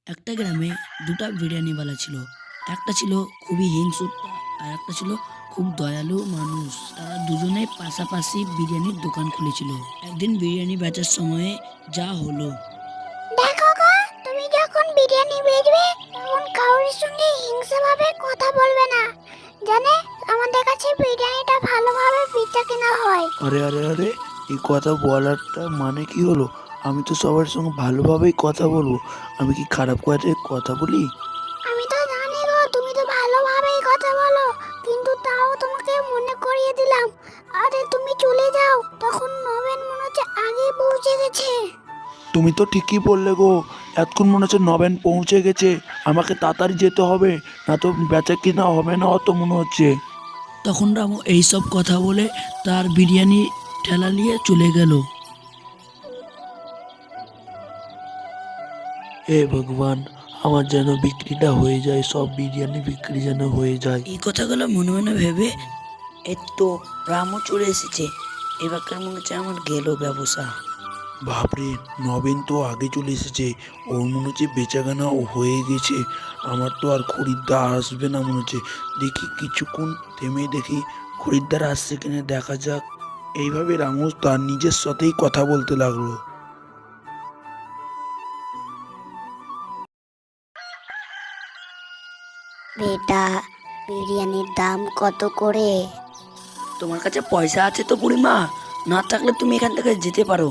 একটা গ্রামে দুটা বিরিয়ানিওয়ালা ছিল। একটা ছিল খুবই হিংসুটে আর একটা ছিল খুব দয়ালু মানুষ। তারা দুজনেই পাশাপাশি বিরিয়ানির দোকান খুলেছিল। একদিন বিরিয়ানি বেচার সময়ে যা হলো, দেখো গো, তুমি যখন বিরিয়ানি বেচবে তখন কারোর সঙ্গে হিংসাভাবে কথা বলবে না, জানে আমাদের কাছে বিরিয়ানিটা ভালোভাবে বেচা কেনা হয়। আরে আরে আরে, এই কথা বলারটা মানে কি হলো? আমি তো সবার সঙ্গে ভালোভাবেই কথা বলবো। আমি কি খারাপ করে কথা বলি? আমি তো জানি গো, তুমি তো ভালোভাবেই কথা বলো, কিন্তু তাও তোমাকে মনে করিয়ে দিলাম। আরে তুমি চলে যাও, তখন নবেন মনে হচ্ছে আগেই পৌঁছে গেছে। তুমি তো ঠিকই বললে গো, এতক্ষণ মনে হচ্ছে নবেন পৌঁছে গেছে। আমাকে তাড়াতাড়ি যেতে হবে, না তো বেচা কিনা হবে না অত মনে হচ্ছে। তখন রামু এইসব কথা বলে তার বিরিয়ানি ঠেলা নিয়ে চলে গেল। হে ভগবান, আমার যেন বিক্রিটা হয়ে যায়, সব বিরিয়ানি বিক্রি যেন হয়ে যায়। এই কথাগুলো মনে মনে ভেবে এই তো রামু চলে এসেছে, এবার মনে হচ্ছে আমার গেল ব্যবসা। বাপরে, নবেন তো আগে চলে এসেছে। ওর মনে হচ্ছে বেচাকেনা হয়ে গেছে। আমার তো আর খরিদ্দার আসবে না মনে হচ্ছে। দেখি কিছুক্ষণ থেমে দেখি খরিদ্দার আসছে কিনা, দেখা যাক। এইভাবে রামু তার নিজের সাথেই কথা বলতে লাগলো। বেটা, বিরিয়ানির দাম কত করে? তোমার কাছে পয়সা আছে তো বুড়িমা? না থাকলে তুমি এখান থেকে যেতে পারো।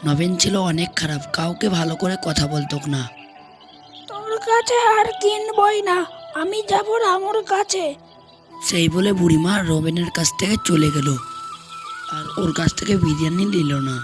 নবীন ছিল অনেক খারাপ, কাউকে ভালো করে কথা বলতো না। তোর কাছে আর কিনবই না, আমি যাব রামুর কাছে। সেই বলে বুড়িমা রবিনের কাছ থেকে চলে গেল আর ওর কাছ থেকে বিরিয়ানি নিল না।